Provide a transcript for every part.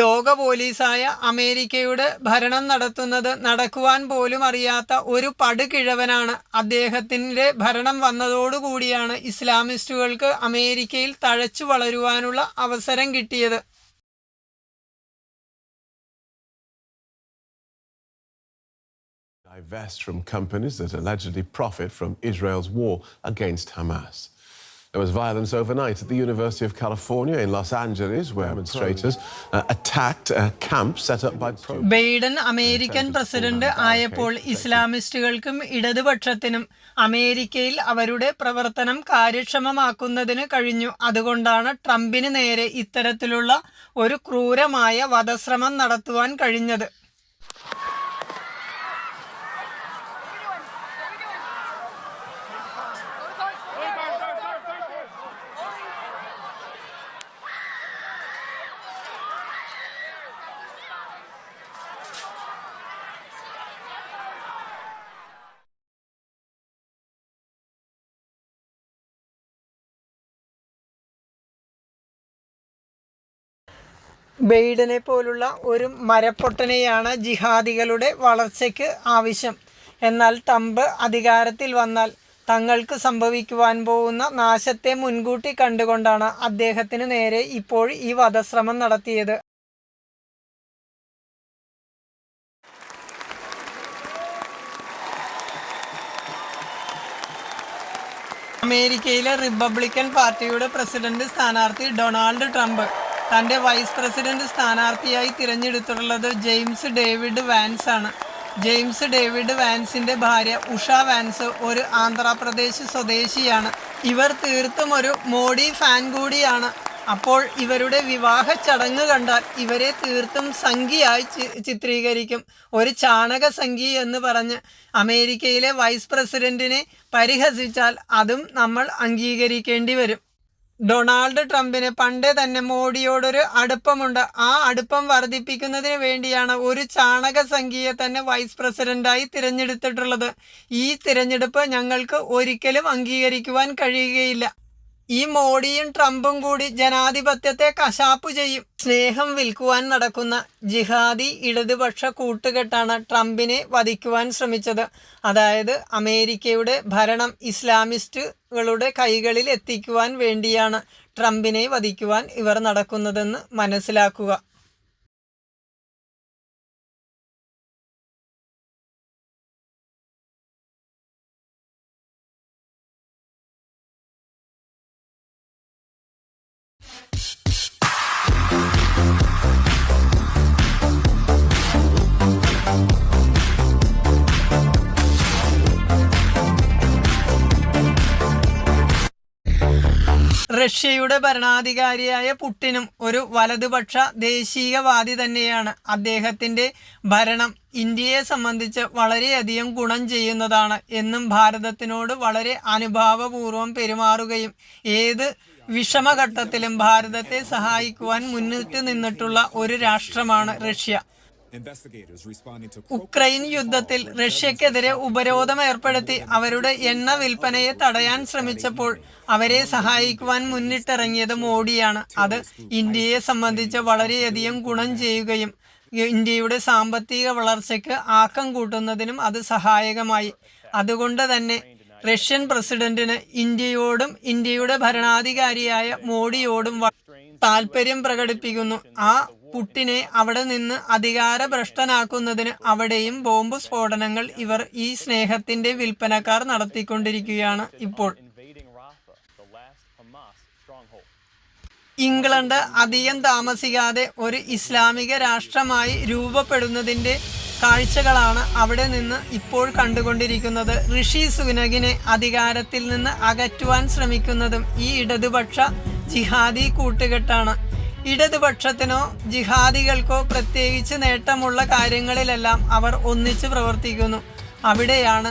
ലോക പോലീസായ അമേരിക്കയുടെ ഭരണം നടക്കുവാൻ പോലും അറിയാത്ത ഒരു പടുകിഴവനാണ്. അദ്ദേഹത്തിൻ്റെ ഭരണം വന്നതോടുകൂടിയാണ് ഇസ്ലാമിസ്റ്റുകൾക്ക് അമേരിക്കയിൽ തഴച്ചു വളരുവാനുള്ള അവസരം കിട്ടിയത്. Divest from companies that allegedly profit from Israel's war against Hamas. There was violence overnight at the University of California in Los Angeles, where demonstrators attacked a camp set up by Biden American president ആയപ്പോൾ ഇസ്ലാമിസ്റ്റുകൾക്കും ഇടതുപക്ഷത്തിനും അമേരിക്കയിൽ അവരുടെ പ്രവർത്തനം കാര്യക്ഷമമാക്കുന്നതിന് കഴിഞ്ഞു. അതുകൊണ്ടാണ് ട്രംപിന് നേരെ ഇത്തരത്തിലുള്ള ഒരു ക്രൂരമായ വധശ്രമം നടത്തുവാൻ കഴിഞ്ഞത്. ബൈഡനെ പോലുള്ള ഒരു മരപ്പൊട്ടനെയാണ് ജിഹാദികളുടെ വളർച്ചയ്ക്ക് ആവശ്യം. എന്നാൽ ട്രംപ് അധികാരത്തിൽ വന്നാൽ തങ്ങൾക്ക് സംഭവിക്കുവാൻ പോകുന്ന നാശത്തെ മുൻകൂട്ടി കണ്ടുകൊണ്ടാണ് അദ്ദേഹത്തിന് നേരെ ഇപ്പോൾ ഈ വധശ്രമം നടത്തിയത്. അമേരിക്കയിലെ റിപ്പബ്ലിക്കൻ പാർട്ടിയുടെ പ്രസിഡന്റ് സ്ഥാനാർത്ഥി ഡൊണാൾഡ് ട്രംപ് തൻ്റെ വൈസ് പ്രസിഡന്റ് സ്ഥാനാർത്ഥിയായി തിരഞ്ഞെടുത്തിട്ടുള്ളത് ജെയിംസ് ഡേവിഡ് വാൻസ് ആണ്. ജെയിംസ് ഡേവിഡ് വാൻസിൻ്റെ ഭാര്യ ഉഷ വാൻസ് ഒരു ആന്ധ്രാപ്രദേശ് സ്വദേശിയാണ്. ഇവർ തീർത്തും ഒരു മോഡി ഫാൻ കൂടിയാണ്. അപ്പോൾ ഇവരുടെ വിവാഹ ചടങ്ങ് കണ്ടാൽ ഇവരെ തീർത്തും സംഘിയായി ചിത്രീകരിക്കും. ഒരു ചാണക സംഘി എന്ന് പറഞ്ഞ് അമേരിക്കയിലെ വൈസ് പ്രസിഡന്റിനെ പരിഹസിച്ചാൽ അതും നമ്മൾ അംഗീകരിക്കേണ്ടി വരും. ഡൊണാൾഡ് ട്രംപിന് പണ്ടേ തന്നെ മോഡിയോടൊരു അടുപ്പമുണ്ട്. ആ അടുപ്പം വർദ്ധിപ്പിക്കുന്നതിന് വേണ്ടിയാണ് ഒരു ചാണക സംഖ്യയെ തന്നെ വൈസ് പ്രസിഡന്റായി തിരഞ്ഞെടുത്തിട്ടുള്ളത്. ഈ തിരഞ്ഞെടുപ്പ് ഞങ്ങൾക്ക് ഒരിക്കലും അംഗീകരിക്കുവാൻ കഴിയുകയില്ല. ഈ മോഡിയും ട്രംപും കൂടി ജനാധിപത്യത്തെ കശാപ്പു ചെയ്യും. സ്നേഹം വിൽക്കുവാൻ നടക്കുന്ന ജിഹാദി ഇടതുപക്ഷ കൂട്ടുകെട്ടാണ് ട്രംപിനെ വധിക്കുവാൻ ശ്രമിച്ചത്. അതായത് അമേരിക്കയുടെ ഭരണം ഇസ്ലാമിസ്റ്റുകളുടെ കൈകളിൽ എത്തിക്കുവാൻ വേണ്ടിയാണ് ട്രംപിനെ വധിക്കുവാൻ ഇവർ നടക്കുന്നതെന്ന് മനസ്സിലാക്കുക. റഷ്യയുടെ ഭരണാധികാരിയായ പുടിനും ഒരു വലതുപക്ഷ ദേശീയവാദി തന്നെയാണ്. അദ്ദേഹത്തിൻ്റെ ഭരണം ഇന്ത്യയെ സംബന്ധിച്ച് വളരെയധികം ഗുണം ചെയ്യുന്നതാണ്. എന്നും ഭാരതത്തിനോട് വളരെ അനുഭാവപൂർവ്വം പെരുമാറുകയും ഏത് വിഷമഘട്ടത്തിലും ഭാരതത്തെ സഹായിക്കുവാൻ മുന്നിട്ട് നിന്നിട്ടുള്ള ഒരു രാഷ്ട്രമാണ് റഷ്യ. ഉക്രൈൻ യുദ്ധത്തിൽ റഷ്യക്കെതിരെ ഉപരോധം ഏർപ്പെടുത്തി അവരുടെ എണ്ണ വിൽപ്പനയെ തടയാൻ ശ്രമിച്ചപ്പോൾ അവരെ സഹായിക്കുവാൻ മുന്നിട്ടിറങ്ങിയത് മോഡിയാണ്. അത് ഇന്ത്യയെ സംബന്ധിച്ച് വളരെയധികം ഗുണം ചെയ്യുകയും ഇന്ത്യയുടെ സാമ്പത്തിക വളർച്ചയ്ക്ക് ആക്കം കൂട്ടുന്നതിനും അത് സഹായകമായി. അതുകൊണ്ട് തന്നെ റഷ്യൻ പ്രസിഡന്റിന് ഇന്ത്യയോടും ഇന്ത്യയുടെ ഭരണാധികാരിയായ മോഡിയോടും താല്പര്യം പ്രകടിപ്പിക്കുന്നു. ആ പുടിനെ അവിടെ നിന്ന് അധികാരഭ്രഷ്ടനാക്കുന്നതിന് അവിടെയും ബോംബ് സ്ഫോടനങ്ങൾ ഇവർ ഈ സ്നേഹത്തിന്റെ വിൽപ്പനക്കാർ നടത്തിക്കൊണ്ടിരിക്കുകയാണ് ഇപ്പോൾ. ഇംഗ്ലണ്ട് അധികം താമസിക്കാതെ ഒരു ഇസ്ലാമിക രാഷ്ട്രമായി രൂപപ്പെടുന്നതിൻ്റെ കാഴ്ചകളാണ് അവിടെ നിന്ന് ഇപ്പോൾ കണ്ടുകൊണ്ടിരിക്കുന്നത്. ഋഷി സുനകിനെ അധികാരത്തിൽ നിന്ന് അകറ്റുവാൻ ശ്രമിക്കുന്നതും ഈ ഇടതുപക്ഷ ജിഹാദി കൂട്ടുകെട്ടാണ്. ഇടതുപക്ഷത്തിനോ ജിഹാദികൾക്കോ പ്രത്യേകിച്ച് നേട്ടമുള്ള കാര്യങ്ങളിലെല്ലാം അവർ ഒന്നിച്ച് പ്രവർത്തിക്കുന്നു. അവിടെയാണ്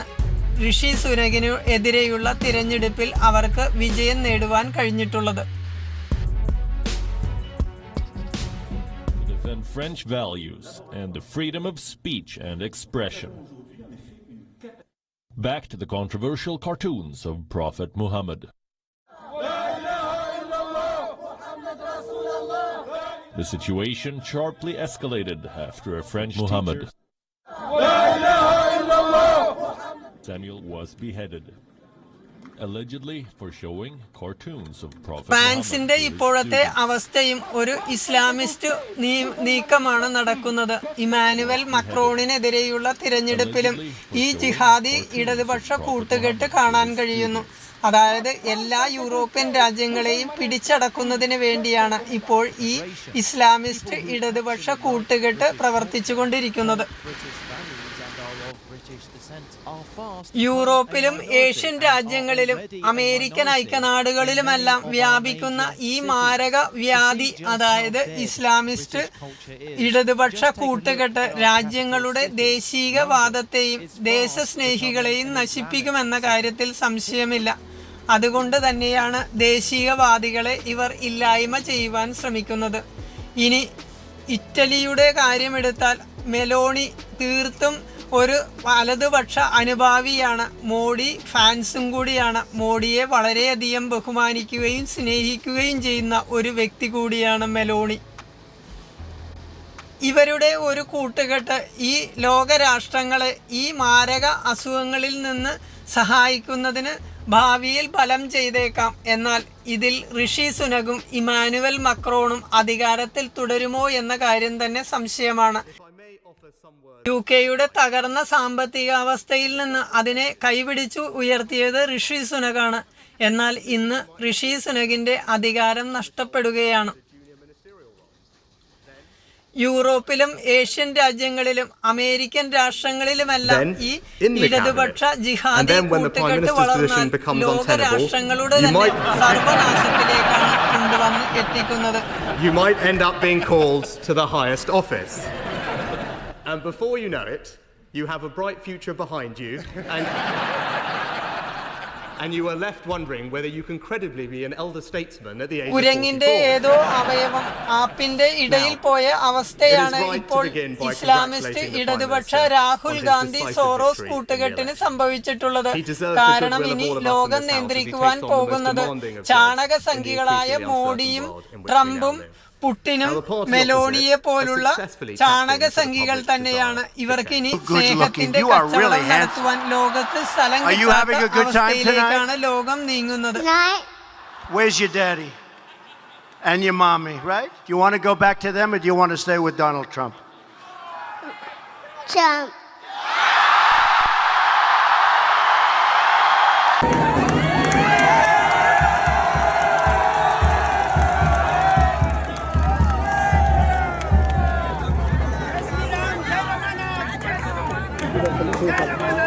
ഋഷി സുനകിനു എതിരെയുള്ള തിരഞ്ഞെടുപ്പിൽ അവർക്ക് വിജയം നേടുവാൻ കഴിഞ്ഞിട്ടുള്ളത്. French values and the freedom of speech and expression. Back to the controversial cartoons of Prophet Muhammad. The situation sharply escalated after a French Muhammad Samuel was beheaded, allegedly for showing cartoons of Prophet ഫ്രാൻസിന്റെ ഇപ്പോഴത്തെ അവസ്ഥയും ഒരു Islamist നീക്കമാണ് നടക്കുന്നത്. Emmanuel മക്രോണിനെതിരെയുള്ള തിരഞ്ഞെടുപ്പിലും ഈ ജിഹാദി ഇടതുപക്ഷ കൂട്ടുകെട്ട് കാണാൻ കഴിയുന്നു. അതായത് എല്ലാ യൂറോപ്യൻ രാജ്യങ്ങളെയും പിടിച്ചടക്കുന്നതിന് വേണ്ടിയാണ് ഇപ്പോൾ ഈ ഇസ്ലാമിസ്റ്റ് ഇടതുപക്ഷ കൂട്ടുകെട്ട് പ്രവർത്തിച്ചുകൊണ്ടിരിക്കുന്നത്. യൂറോപ്പിലും ഏഷ്യൻ രാജ്യങ്ങളിലും അമേരിക്കൻ ഐക്യനാടുകളിലുമെല്ലാം വ്യാപിക്കുന്ന ഈ മാരക വ്യാധി, അതായത് ഇസ്ലാമിസ്റ്റ് ഇടതുപക്ഷ കൂട്ടുകെട്ട് രാജ്യങ്ങളുടെ ദേശീയവാദത്തെയും ദേശസ്നേഹികളെയും നശിപ്പിക്കുമെന്ന കാര്യത്തിൽ സംശയമില്ല. അതുകൊണ്ട് തന്നെയാണ് ദേശീയവാദികളെ ഇവർ ഇല്ലായ്മ ചെയ്യുവാൻ ശ്രമിക്കുന്നത്. ഇനി ഇറ്റലിയുടെ കാര്യമെടുത്താൽ മെലോണി തീർത്തും ഒരു വലതുപക്ഷ അനുഭാവിയാണ്. മോഡി ഫാൻസും കൂടിയാണ്. മോഡിയെ വളരെയധികം ബഹുമാനിക്കുകയും സ്നേഹിക്കുകയും ചെയ്യുന്ന ഒരു വ്യക്തി കൂടിയാണ് മെലോണി. ഇവരുടെ ഒരു കൂട്ടുകെട്ട് ഈ ലോകരാഷ്ട്രങ്ങളെ ഈ മാരക അസുഖങ്ങളിൽ നിന്ന് സഹായിക്കുന്നതിന് ഭാവിയിൽ ഫലം ചെയ്തേക്കാം. എന്നാൽ ഇതിൽ ഋഷി സുനകും ഇമാനുവൽ മക്രോണും അധികാരത്തിൽ തുടരുമോ എന്ന കാര്യം തന്നെ സംശയമാണ്. UK-യുടെ തകർന്ന സാമ്പത്തിക അവസ്ഥയിൽ നിന്ന് അതിനെ കൈപിടിച്ചു ഉയർത്തിയത് ഋഷി സുനകാണ്. എന്നാൽ ഇന്ന് ഋഷി സുനകിന്റെ അധികാരം നഷ്ടപ്പെടുകയാണ്. യൂറോപ്പിലും ഏഷ്യൻ രാജ്യങ്ങളിലും അമേരിക്കൻ രാഷ്ട്രങ്ങളിലുമെല്ലാം ഈ ഇടതുപക്ഷ ജിഹാദി കൂട്ടുകെട്ട് വളർന്നാൽ ലോകരാഷ്ട്രങ്ങളുടെ തന്നെ സർവനാശത്തിലേക്കാണ് കൊണ്ടുവന്ന് എത്തിക്കുന്നത്. You might end up being called to the highest office. And before you know it, you have a bright future behind you, and you are left wondering whether you can credibly be an elder statesman at the age of 44. കുരങ്ങിന്റെ ഏതോ അവയവം ആപ്പിന്റെ ഇടയിൽ പോയ അവസ്ഥയാണ് ഇപ്പോൾ Islamist ഇടതുപക്ഷ Rahul Gandhi sorrows കൂട്ടുകെട്ടിന് സംഭവിച്ചിട്ടുള്ളത്. കാരണം ഇനി ലോകം നിയന്ത്രിക്കുവാൻ പോകുന്നത് ചാണക സംഖ്യകളായ മോഡിയും ട്രംപും പുട്ടിനും മെലോണിയെ പോലുള്ള ചാണക സംഖ്യകൾ തന്നെയാണ്. ഇവർക്ക് ഇനി സ്നേഹത്തിന്റെ കച്ചവടം നടത്തുവാൻ ലോകത്ത് സ്ഥലം കിട്ടാത്ത അവസ്ഥയിലേക്കാണ് ലോകം നീങ്ങുന്നത്. Where's your daddy and your mommy, right? Do you want to go back to them or do you want to stay with Donald Trump? Trump. Gracias.